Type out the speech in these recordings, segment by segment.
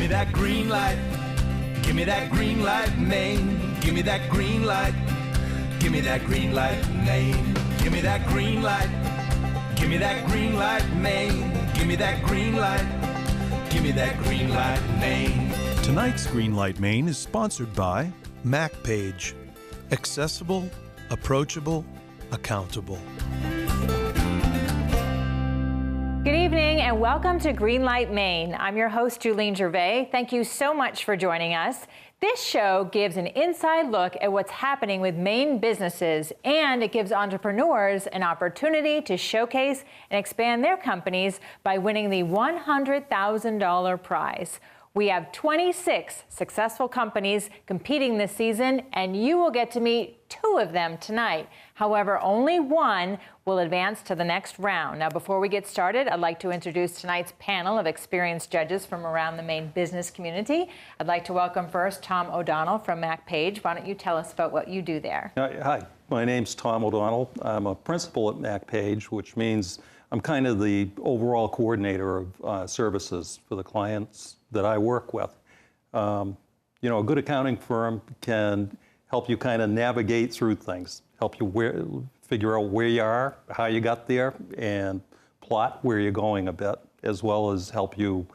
me that green light. Give me that green light, Maine. Give me that green light. Give me that green light, Maine. Give me that green light. Give me that green light, Maine. Give me that green light. Give me that green light, Maine. Tonight's Greenlight Maine is sponsored by MacPage. Accessible, approachable, accountable. Good evening and welcome to Greenlight Maine. I'm your host, Julene Gervais. Thank you so much for joining us. This show gives an inside look at what's happening with Maine businesses, and it gives entrepreneurs an opportunity to showcase and expand their companies by winning the $100,000 prize. We have 26 successful companies competing this season, and you will get to meet 2 of them tonight. However, only 1 will advance to the next round. Now, before we get started, I'd like to introduce tonight's panel of experienced judges from around the Maine business community. I'd like to welcome first Tom O'Donnell from MacPage. Why don't you tell us about what you do there? Hi, my name's Tom O'Donnell. I'm a principal at MacPage, which means I'm kind of the overall coordinator of services for the clients that I work with. A good accounting firm can help you kind of navigate through things, help you figure out where you are, how you got there, and plot where you're going a bit, as well as help you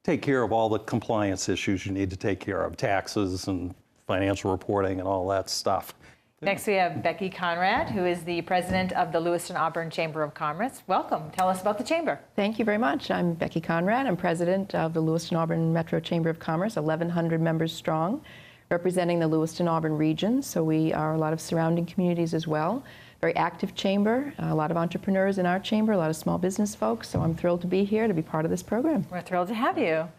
take care of all the compliance issues you need to take care of, taxes and financial reporting and all that stuff. Next, we have Becky Conrad, who is the president of the Lewiston-Auburn Chamber of Commerce. Welcome. Tell us about the chamber. Thank you very much. I'm Becky Conrad. I'm president of the Lewiston-Auburn Metro Chamber of Commerce, 1,100 members strong, representing the Lewiston-Auburn region. So we are a lot of surrounding communities as well. Very active chamber, a lot of entrepreneurs in our chamber, a lot of small business folks. So I'm thrilled to be here to be part of this program. We're thrilled to have you.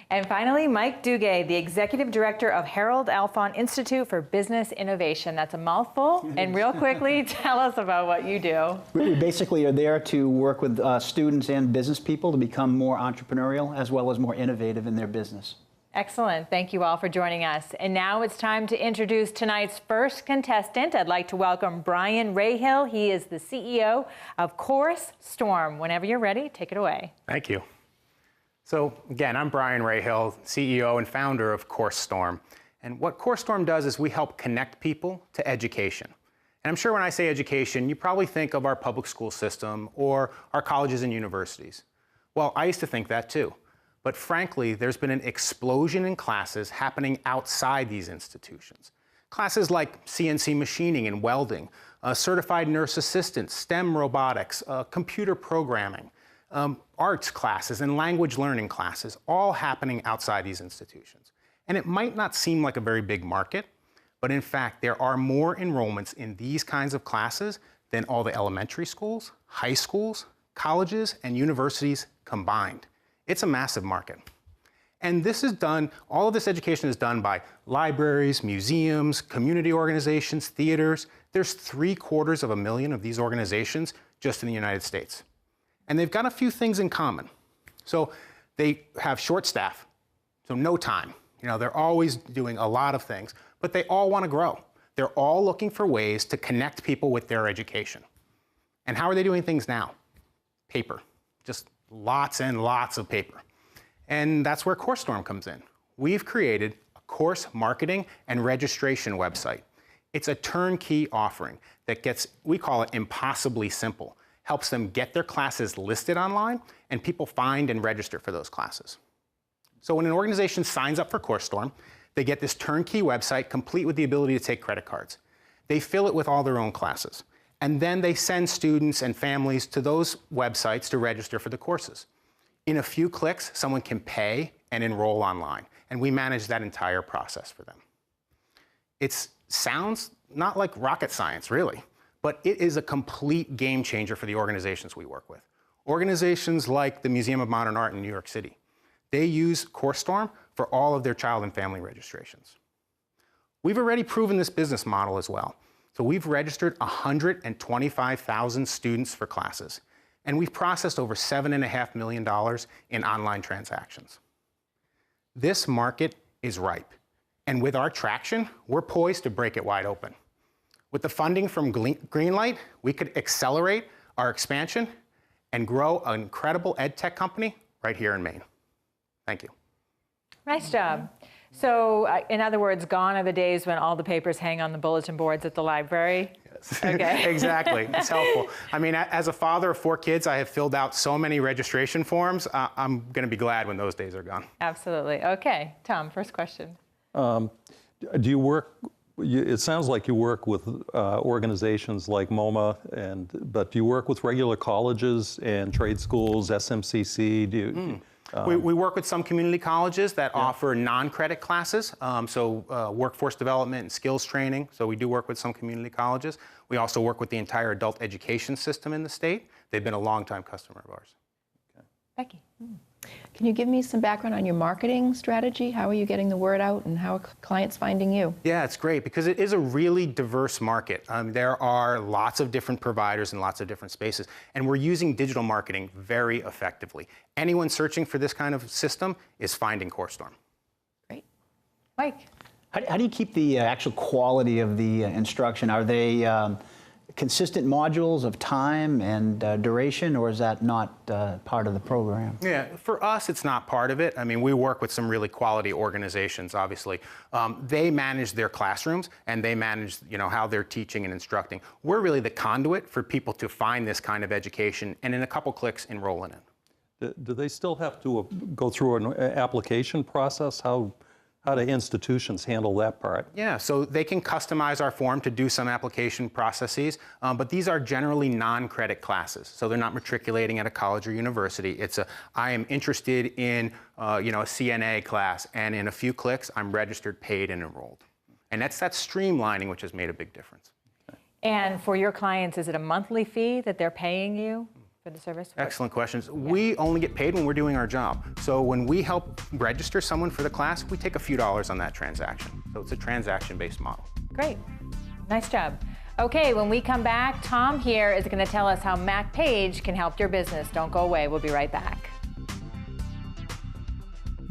And finally, Mike Duguay, the Executive Director of Herald Alfond Institute for Business Innovation. That's a mouthful. And real quickly, tell us about what you do. We basically are there to work with students and business people to become more entrepreneurial as well as more innovative in their business. Excellent. Thank you all for joining us. And now it's time to introduce tonight's first contestant. I'd like to welcome Brian Rahill. He is the CEO of CourseStorm. Whenever you're ready, take it away. Thank you. So again, I'm Brian Rahill, CEO and founder of CourseStorm. And what CourseStorm does is we help connect people to education. And I'm sure when I say education, you probably think of our public school system or our colleges and universities. Well, I used to think that too. But frankly, there's been an explosion in classes happening outside these institutions. Classes like CNC machining and welding, certified nurse assistant, STEM robotics, computer programming, arts classes and language learning classes, all happening outside these institutions. And it might not seem like a very big market, but in fact, there are more enrollments in these kinds of classes than all the elementary schools, high schools, colleges, and universities combined. It's a massive market. And this is done, all of this education is done by libraries, museums, community organizations, theaters. There's 750,000 of these organizations just in the United States. And they've got a few things in common. So they have short staff, so no time. They're always doing a lot of things, but they all want to grow. They're all looking for ways to connect people with their education. And how are they doing things now? Paper, just lots and lots of paper. And that's where CourseStorm comes in. We've created a course marketing and registration website. It's a turnkey offering that gets, we call it impossibly simple. Helps them get their classes listed online, and people find and register for those classes. So when an organization signs up for CourseStorm, they get this turnkey website complete with the ability to take credit cards. They fill it with all their own classes, and then they send students and families to those websites to register for the courses. In a few clicks, someone can pay and enroll online, and we manage that entire process for them. It sounds not like rocket science, really. But it is a complete game changer for the organizations we work with. Organizations like the Museum of Modern Art in New York City, they use CourseStorm for all of their child and family registrations. We've already proven this business model as well. So we've registered 125,000 students for classes, and we've processed over $7.5 million in online transactions. This market is ripe, and with our traction, we're poised to break it wide open. With the funding from Greenlight, we could accelerate our expansion and grow an incredible ed tech company right here in Maine. Thank you. Nice job. So, in other words, gone are the days when all the papers hang on the bulletin boards at the library? Yes. Okay. Exactly. It's helpful. I mean, as a father of 4 kids, I have filled out so many registration forms. I'm going to be glad when those days are gone. Absolutely. Okay. Tom, first question. Do you work, it sounds like you work with organizations like MoMA, but do you work with regular colleges and trade schools, SMCC? Do you, we work with some community colleges that offer non-credit classes, so workforce development and skills training. So we do work with some community colleges. We also work with the entire adult education system in the state. They've been a longtime customer of ours. Becky. Can you give me some background on your marketing strategy? How are you getting the word out, and how are clients finding you? Yeah, it's great because it is a really diverse market. There are lots of different providers in lots of different spaces, and we're using digital marketing very effectively. Anyone searching for this kind of system is finding CourseStorm. Great. Mike. How do you keep the actual quality of the instruction? Are they consistent modules of time and duration, or is that not part of the program? Yeah, for us, it's not part of it. I mean, we work with some really quality organizations, obviously. They manage their classrooms, and they manage, how they're teaching and instructing. We're really the conduit for people to find this kind of education, and in a couple clicks, enroll in it. do they still have to go through an application process? How do institutions handle that part? Yeah, so they can customize our form to do some application processes, but these are generally non-credit classes. So they're not matriculating at a college or university. It's I am interested in, a CNA class, and in a few clicks, I'm registered, paid, and enrolled. And that's that streamlining, which has made a big difference. And for your clients, is it a monthly fee that they're paying you for the service? Excellent questions. Yeah. We only get paid when we're doing our job. So when we help register someone for the class, we take a few dollars on that transaction. So it's a transaction-based model. Great. Nice job. Okay, when we come back, Tom here is going to tell us how MacPage can help your business. Don't go away. We'll be right back.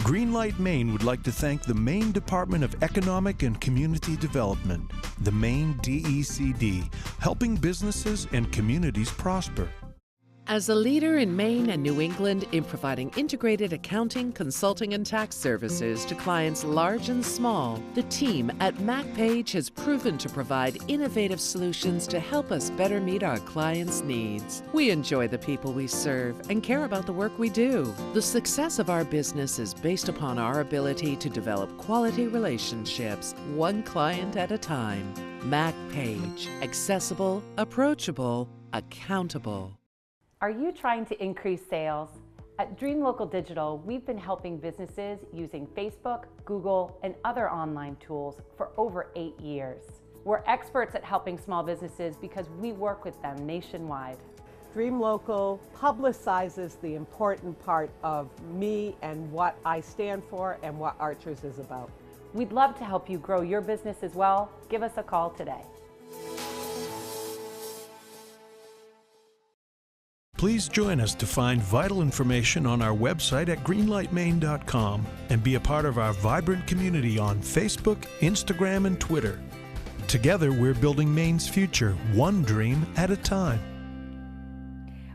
Greenlight Maine would like to thank the Maine Department of Economic and Community Development, the Maine DECD, helping businesses and communities prosper. As a leader in Maine and New England in providing integrated accounting, consulting, and tax services to clients large and small, the team at MacPage has proven to provide innovative solutions to help us better meet our clients' needs. We enjoy the people we serve and care about the work we do. The success of our business is based upon our ability to develop quality relationships, one client at a time. MacPage. Accessible, approachable, accountable. Are you trying to increase sales? At Dream Local Digital, we've been helping businesses using Facebook, Google, and other online tools for over 8 years. We're experts at helping small businesses because we work with them nationwide. Dream Local publicizes the important part of me and what I stand for and what Archers is about. We'd love to help you grow your business as well. Give us a call today. Please join us to find vital information on our website at greenlightmaine.com and be a part of our vibrant community on Facebook, Instagram, and Twitter. Together, we're building Maine's future, one dream at a time.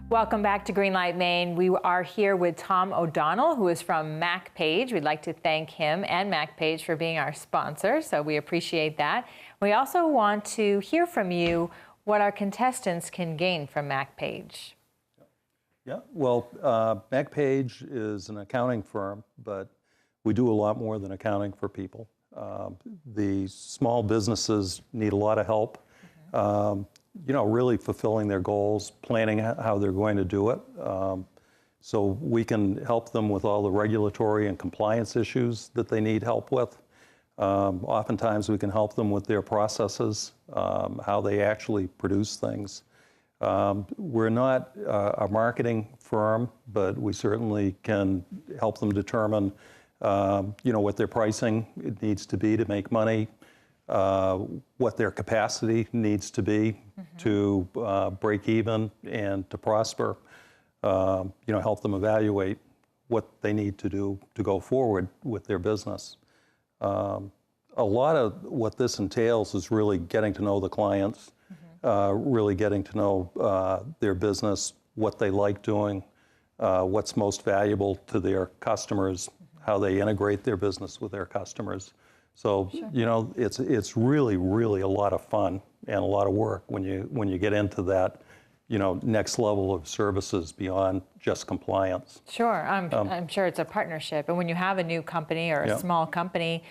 Welcome back to Greenlight Maine. We are here with Tom O'Donnell, who is from MacPage. We'd like to thank him and MacPage for being our sponsor, so we appreciate that. We also want to hear from you what our contestants can gain from MacPage. Yeah, well, MacPage is an accounting firm, but we do a lot more than accounting for people. The small businesses need a lot of help, really fulfilling their goals, planning how they're going to do it. So we can help them with all the regulatory and compliance issues that they need help with. Oftentimes we can help them with their processes, how they actually produce things. We're not a marketing firm, but we certainly can help them determine, what their pricing needs to be to make money, what their capacity needs to be to break even and to prosper. Help them evaluate what they need to do to go forward with their business. A lot of what this entails is really getting to know the clients. Really getting to know their business, what they like doing, what's most valuable to their customers, how they integrate their business with their customers. So, you know, it's really, really a lot of fun and a lot of work when you get into that, you know, next level of services beyond just compliance. Sure, I'm sure it's a partnership. And when you have a new company or a small company,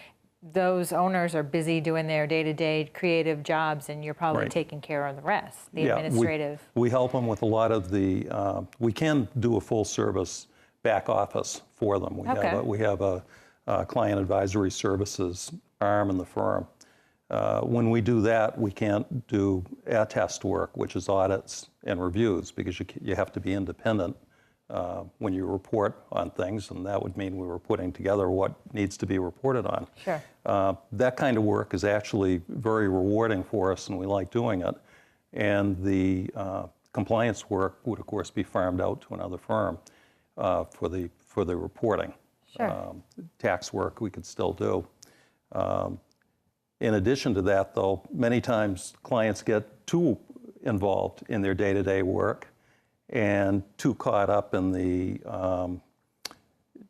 those owners are busy doing their day-to-day creative jobs, and you're probably taking care of the rest, the administrative. We help them with a lot of the, we can do a full service back office for them. We have a client advisory services arm in the firm. When we do that, we can't do attest work, which is audits and reviews, because you have to be independent when you report on things, and that would mean we were putting together what needs to be reported on. Sure. That kind of work is actually very rewarding for us, and we like doing it. And the compliance work would, of course, be farmed out to another firm for the reporting. Sure. Tax work we could still do. In addition to that, though, many times clients get too involved in their day-to-day work and too caught up in the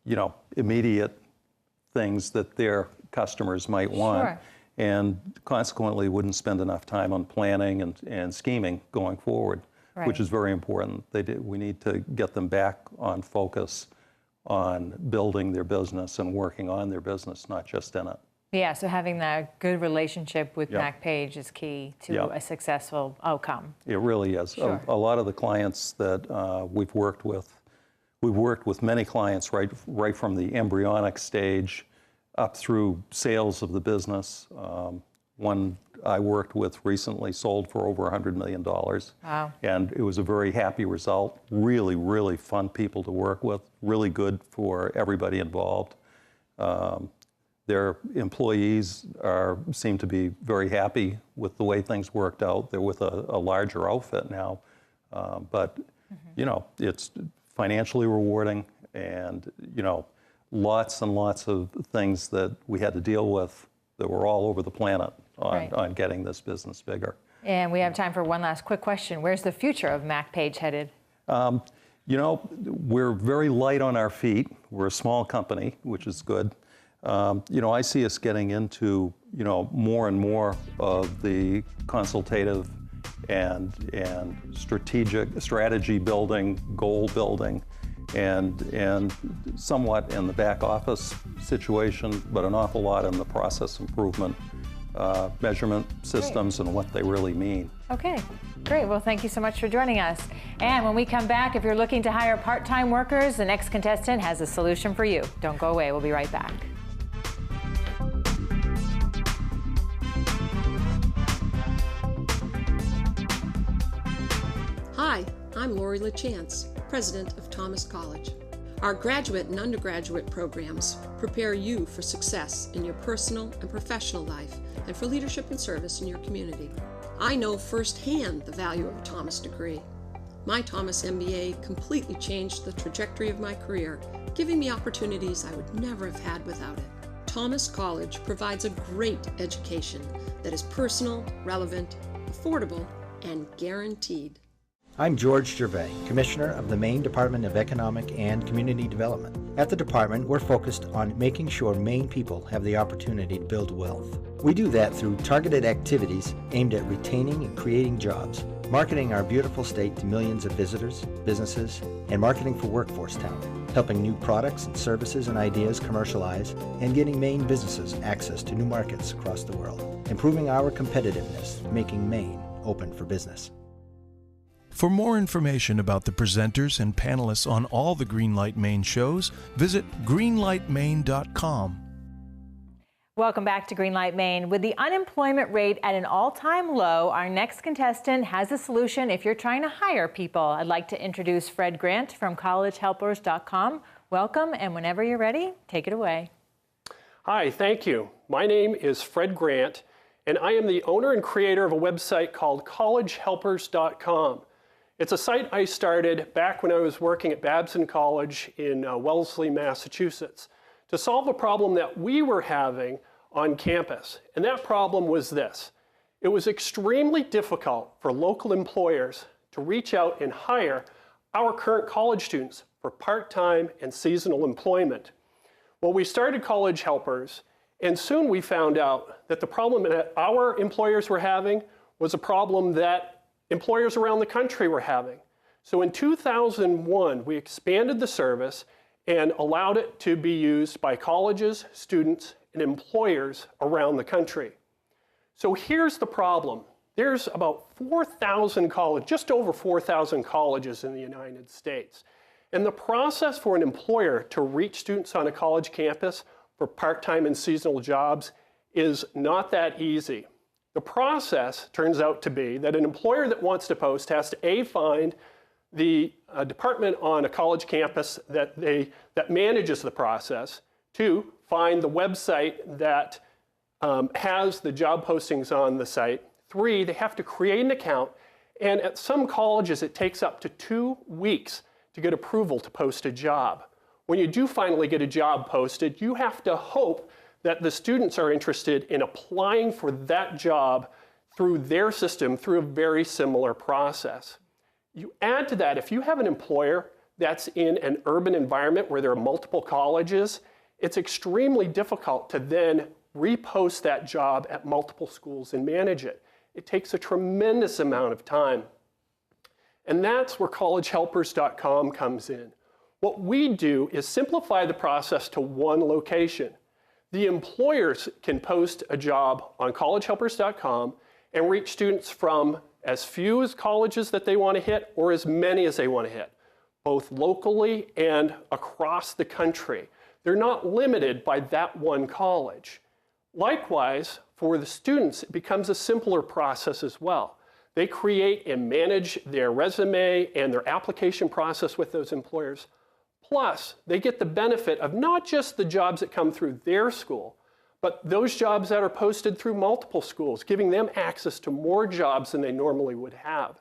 you know, immediate things that their customers might want, and consequently wouldn't spend enough time on planning and scheming going forward, which is very important. We need to get them back on focus on building their business and working on their business, not just in it. Yeah, so having that good relationship with MacPage is key to a successful outcome. It really is. Sure. A lot of the clients that we've worked with many clients right from the embryonic stage up through sales of the business. One I worked with recently sold for over $100 million. Wow. And it was a very happy result. Really, really fun people to work with. Really good for everybody involved. Their employees seem to be very happy with the way things worked out. They're with a larger outfit now, but you know, it's financially rewarding, and you know, lots and lots of things that we had to deal with that were all over the planet on getting this business bigger. And we have time for one last quick question. Where's the future of MacPage headed? You know, we're very light on our feet. We're a small company, which is good. You know, I see us getting into, you know, more and more of the consultative and strategy building, goal building, and somewhat in the back office situation, but an awful lot in the process improvement, measurement systems and what they really mean. Okay, great. Well, thank you so much for joining us. And when we come back, if you're looking to hire part-time workers, the next contestant has a solution for you. Don't go away. We'll be right back. Hi, I'm Laurie Lachance, president of Thomas College. Our graduate and undergraduate programs prepare you for success in your personal and professional life and for leadership and service in your community. I know firsthand the value of a Thomas degree. My Thomas MBA completely changed the trajectory of my career, giving me opportunities I would never have had without it. Thomas College provides a great education that is personal, relevant, affordable, and guaranteed. I'm George Gervais, Commissioner of the Maine Department of Economic and Community Development. At the department, we're focused on making sure Maine people have the opportunity to build wealth. We do that through targeted activities aimed at retaining and creating jobs, marketing our beautiful state to millions of visitors, businesses, and marketing for workforce talent, helping new products and services and ideas commercialize, and getting Maine businesses access to new markets across the world, improving our competitiveness, making Maine open for business. For more information about the presenters and panelists on all the Greenlight Maine shows, visit greenlightmaine.com. Welcome back to Greenlight Maine. With the unemployment rate at an all-time low, our next contestant has a solution if you're trying to hire people. I'd like to introduce Fred Grant from collegehelpers.com. Welcome, and whenever you're ready, take it away. Hi, thank you. My name is Fred Grant, and I am the owner and creator of a website called collegehelpers.com. It's a site I started back when I was working at Babson College in Wellesley, Massachusetts, to solve a problem that we were having on campus. And that problem was this. It was extremely difficult for local employers to reach out and hire our current college students for part-time and seasonal employment. Well, we started College Helpers, and soon we found out that the problem that our employers were having was a problem that employers around the country were having. So in 2001, we expanded the service and allowed it to be used by colleges, students, and employers around the country. So here's the problem. There's about 4,000 colleges, just over 4,000 colleges in the United States. And the process for an employer to reach students on a college campus for part-time and seasonal jobs is not that easy. The process turns out to be that an employer that wants to post has to A, find the department on a college campus that manages the process, 2, find the website that has the job postings on the site, 3, they have to create an account, and at some colleges it takes up to 2 weeks to get approval to post a job. When you do finally get a job posted, you have to hope that the students are interested in applying for that job through their system through a very similar process. You add to that, if you have an employer that's in an urban environment where there are multiple colleges, it's extremely difficult to then repost that job at multiple schools and manage it. It takes a tremendous amount of time. And that's where collegehelpers.com comes in. What we do is simplify the process to one location. The employers can post a job on collegehelpers.com and reach students from as few as colleges that they want to hit or as many as they want to hit, both locally and across the country. They're not limited by that one college. Likewise, for the students, it becomes a simpler process as well. They create and manage their resume and their application process with those employers. Plus, they get the benefit of not just the jobs that come through their school, but those jobs that are posted through multiple schools, giving them access to more jobs than they normally would have.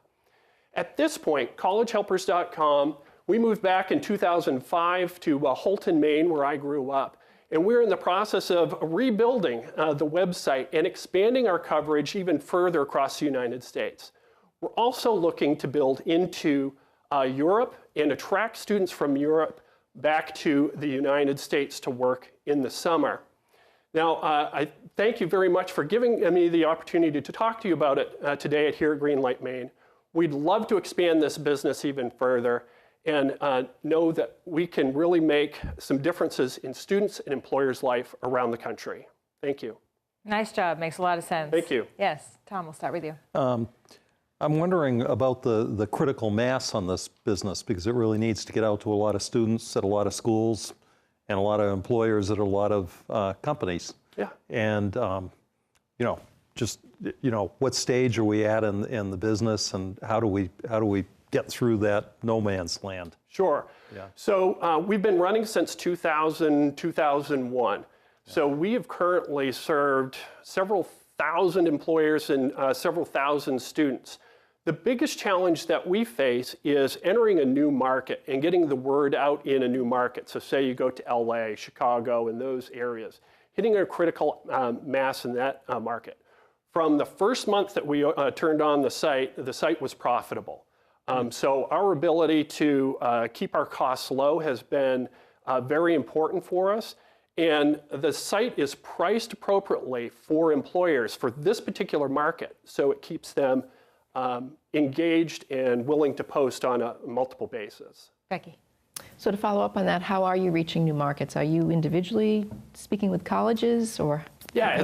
At this point, collegehelpers.com, we moved back in 2005 to Holton, Maine, where I grew up. And we're in the process of rebuilding the website and expanding our coverage even further across the United States. We're also looking to build into Europe and attract students from Europe back to the United States to work in the summer. Now, I thank you very much for giving me the opportunity to talk to you about it today here at Greenlight Maine. We'd love to expand this business even further and know that we can really make some differences in students' and employers' life around the country. Thank you. Nice job. Makes a lot of sense. Thank you. Yes. Tom, we'll start with you. I'm wondering about the critical mass on this business, because it really needs to get out to a lot of students at a lot of schools and a lot of employers at a lot of companies. Yeah. And, what stage are we at in the business, and how do we get through that no man's land? Sure. Yeah. So we've been running since 2001. So we have currently served several thousand employers and several thousand students. The biggest challenge that we face is entering a new market and getting the word out in a new market. So say you go to LA, Chicago, and those areas, hitting a critical mass in that market. From the first month that we turned on the site was profitable. So our ability to keep our costs low has been very important for us. And the site is priced appropriately for employers for this particular market, so it keeps them engaged and willing to post on a multiple basis. Becky. So to follow up on that, how are you reaching new markets? Are you individually speaking with colleges, or? Yeah,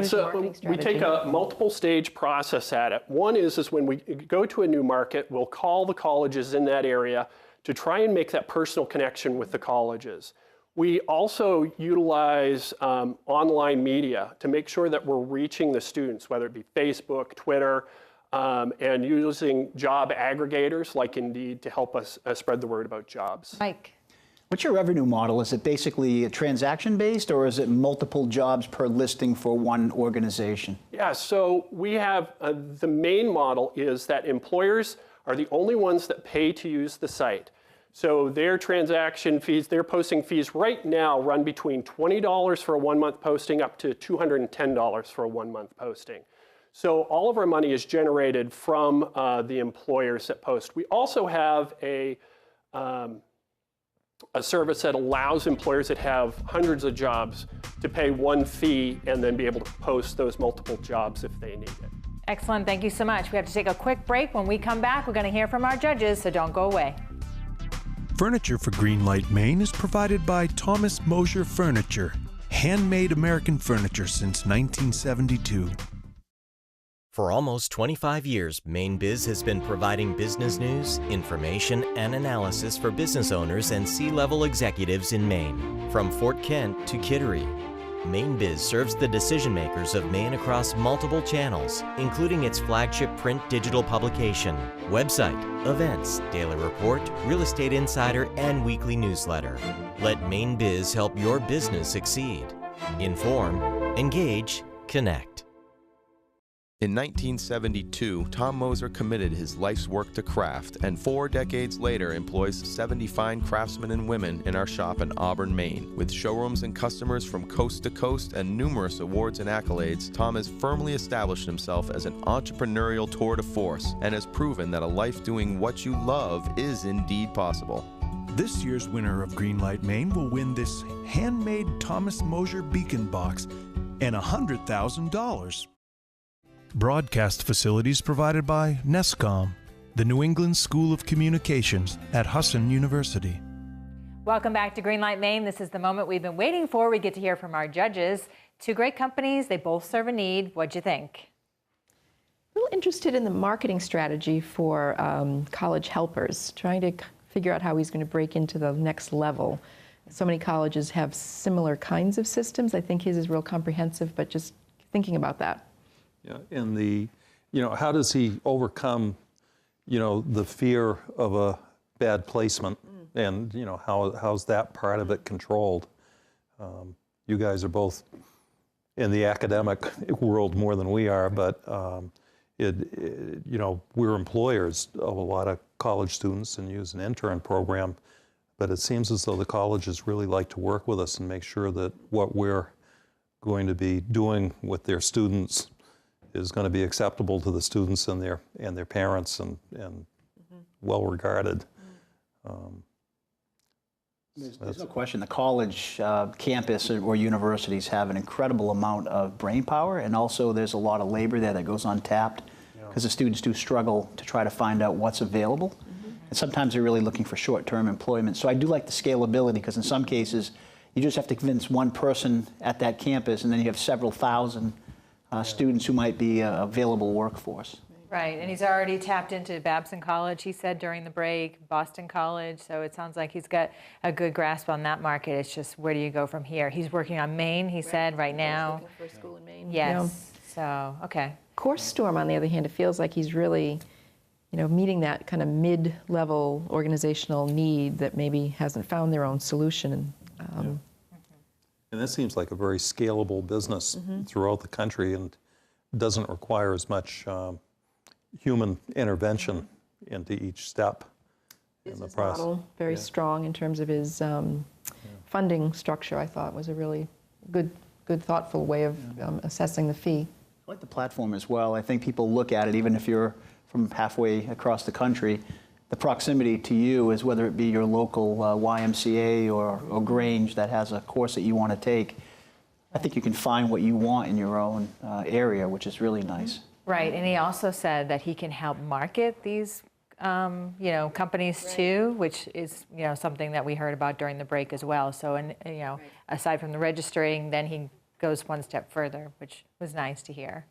we take a multiple stage process at it. One is when we go to a new market, we'll call the colleges in that area to try and make that personal connection with the colleges. We also utilize online media to make sure that we're reaching the students, whether it be Facebook, Twitter, and using job aggregators like Indeed to help us spread the word about jobs. Mike. What's your revenue model? Is it basically transaction-based, or is it multiple jobs per listing for one organization? Yeah, so we have the main model is that employers are the only ones that pay to use the site. So their transaction fees, their posting fees right now run between $20 for a 1-month posting up to $210 for a 1-month posting. So all of our money is generated from the employers that post. We also have a a service that allows employers that have hundreds of jobs to pay one fee and then be able to post those multiple jobs if they need it. Excellent. Thank you so much. We have to take a quick break. When we come back, we're going to hear from our judges, so don't go away. Furniture for Greenlight Maine is provided by Thomas Mosier Furniture, handmade American furniture since 1972. For almost 25 years, Maine Biz has been providing business news, information, and analysis for business owners and C-level executives in Maine. From Fort Kent to Kittery, Maine Biz serves the decision makers of Maine across multiple channels, including its flagship print digital publication, website, events, daily report, real estate insider, and weekly newsletter. Let Maine Biz help your business succeed. Inform, engage, connect. In 1972, Tom Moser committed his life's work to craft, and 4 decades later employs 70 fine craftsmen and women in our shop in Auburn, Maine. With showrooms and customers from coast to coast and numerous awards and accolades, Tom has firmly established himself as an entrepreneurial tour de force and has proven that a life doing what you love is indeed possible. This year's winner of Greenlight Maine will win this handmade Thomas Mosier beacon box and $100,000. Broadcast facilities provided by NESCOM, the New England School of Communications at Husson University. Welcome back to Greenlight Maine. This is the moment we've been waiting for. We get to hear from our judges. Two great companies. They both serve a need. What'd you think? A little interested in the marketing strategy for college helpers, trying to figure out how he's going to break into the next level. So many colleges have similar kinds of systems. I think his is real comprehensive, but just thinking about that. Yeah, and how does he overcome, the fear of a bad placement, and how's that part of it controlled? You guys are both in the academic world more than we are, but we're employers of a lot of college students and use an intern program, but it seems as though the colleges really like to work with us and make sure that what we're going to be doing with their students is going to be acceptable to the students and their parents and well regarded. There's no question the college campus or universities have an incredible amount of brain power, and also there's a lot of labor there that goes untapped because the students do struggle to try to find out what's available. And sometimes they're really looking for short-term employment. So I do like the scalability, because in some cases you just have to convince one person at that campus and then you have several thousand students who might be available workforce. Right, and he's already tapped into Babson College, he said during the break, Boston College, so it sounds like he's got a good grasp on that market. It's just, where do you go from here? He's working on Maine, he said, right now. Looking for a school in Maine. Yes, so, okay. CourseStorm, on the other hand, it feels like he's really, meeting that kind of mid-level organizational need that maybe hasn't found their own solution. And that seems like a very scalable business throughout the country and doesn't require as much human intervention into each step in the process. Model, very strong in terms of his funding structure, I thought was a really good, thoughtful way of assessing the fee. I like the platform as well. I think people look at it, even if you're from halfway across the country, the proximity to you is whether it be your local YMCA or Grange that has a course that you want to take. I think you can find what you want in your own area, which is really nice. Right, and he also said that he can help market these companies too, which is something that we heard about during the break as well. So, aside from the registering, then he goes one step further, which was nice to hear.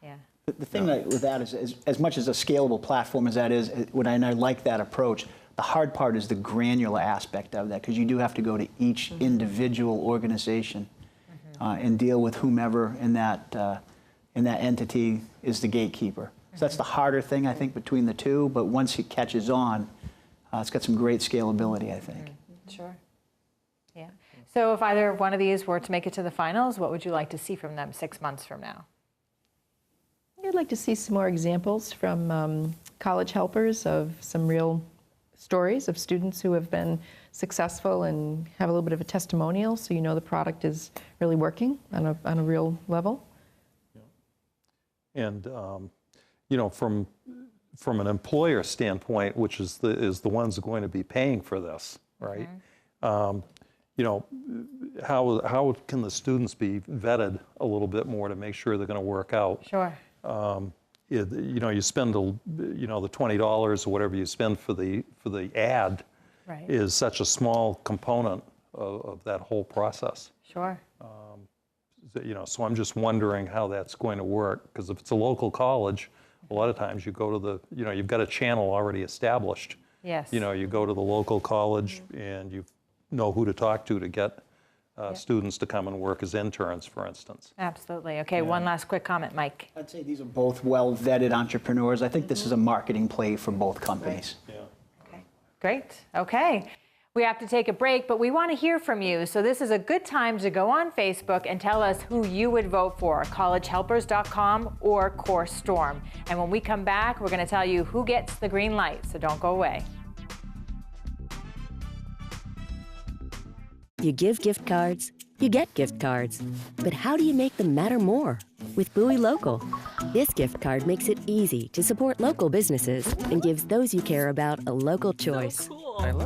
Yeah. The thing with that is, as much as a scalable platform as that is, and I like that approach, the hard part is the granular aspect of that, because you do have to go to each individual organization and deal with whomever in that entity is the gatekeeper. So that's the harder thing, I think, between the two, but once it catches on, it's got some great scalability, I think. Sure. Yeah. So if either one of these were to make it to the finals, what would you like to see from them 6 months from now? I'd like to see some more examples from college helpers of some real stories of students who have been successful and have a little bit of a testimonial, so the product is really working on a real level. And from an employer standpoint, which is the ones going to be paying for this, right? You know, how can the students be vetted a little bit more to make sure they're going to work out? Sure. You know, you spend the $20 or whatever you spend for the ad Right. is such a small component of that whole process. Sure. You know, so I'm just wondering how that's going to work, because if it's a local college, a lot of times you go to the, you know, you've got a channel already established. Yes. You know, you go to the local college and you know who to talk to get students to come and work as interns, for instance. Absolutely. Okay, one last quick comment, Mike. I'd say these are both well-vetted entrepreneurs. I think this is a marketing play for both companies. Yeah. Okay, great. Okay. We have to take a break, but we want to hear from you. So this is a good time to go on Facebook and tell us who you would vote for, collegehelpers.com or CourseStorm. And when we come back, we're going to tell you who gets the green light, so don't go away. You give gift cards, you get gift cards. But how do you make them matter more? With Bowie Local. This gift card makes it easy to support local businesses and gives those you care about a local choice.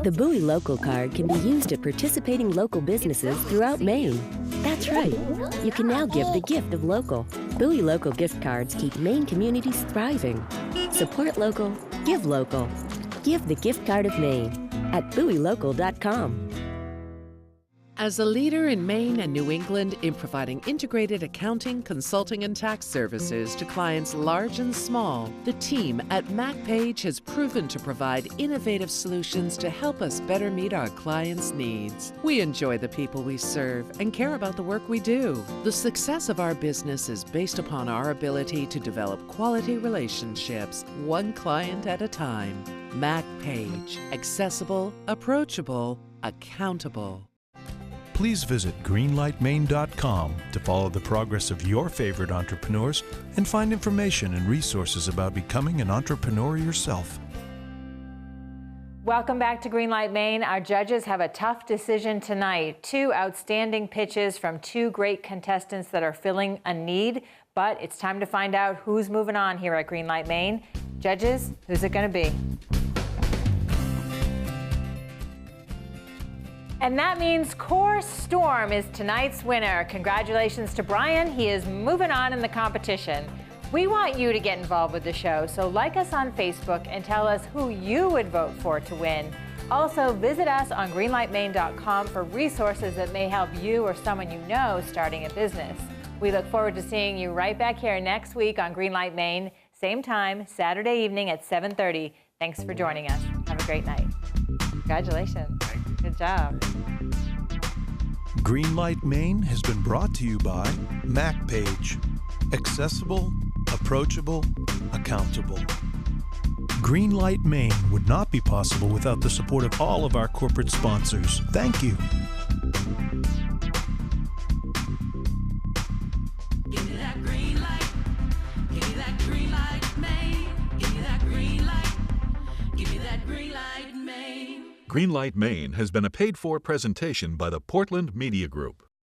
The Bowie Local card can be used at participating local businesses throughout Maine. That's right. You can now give the gift of local. Bowie Local gift cards keep Maine communities thriving. Support local, give local. Give the gift card of Maine at bowielocal.com. As a leader in Maine and New England in providing integrated accounting, consulting, and tax services to clients large and small, the team at MacPage has proven to provide innovative solutions to help us better meet our clients' needs. We enjoy the people we serve and care about the work we do. The success of our business is based upon our ability to develop quality relationships, one client at a time. MacPage. Accessible, approachable, accountable. Please visit greenlightmaine.com to follow the progress of your favorite entrepreneurs and find information and resources about becoming an entrepreneur yourself. Welcome back to Greenlight Maine. Our judges have a tough decision tonight. 2 outstanding pitches from 2 great contestants that are filling a need, but it's time to find out who's moving on here at Greenlight Maine. Judges, who's it going to be? And that means CourseStorm is tonight's winner. Congratulations to Brian. He is moving on in the competition. We want you to get involved with the show, so like us on Facebook and tell us who you would vote for to win. Also, visit us on greenlightmaine.com for resources that may help you or someone you know starting a business. We look forward to seeing you right back here next week on Greenlight Maine, same time, Saturday evening at 7:30. Thanks for joining us. Have a great night. Congratulations. Good job. Greenlight Maine has been brought to you by MacPage. Accessible, approachable, accountable. Greenlight Maine would not be possible without the support of all of our corporate sponsors. Thank you. Give me that green light. Give me that green light, Maine. Give me that green light. Give me that green light, Maine. Greenlight Maine has been a paid-for presentation by the Portland Media Group.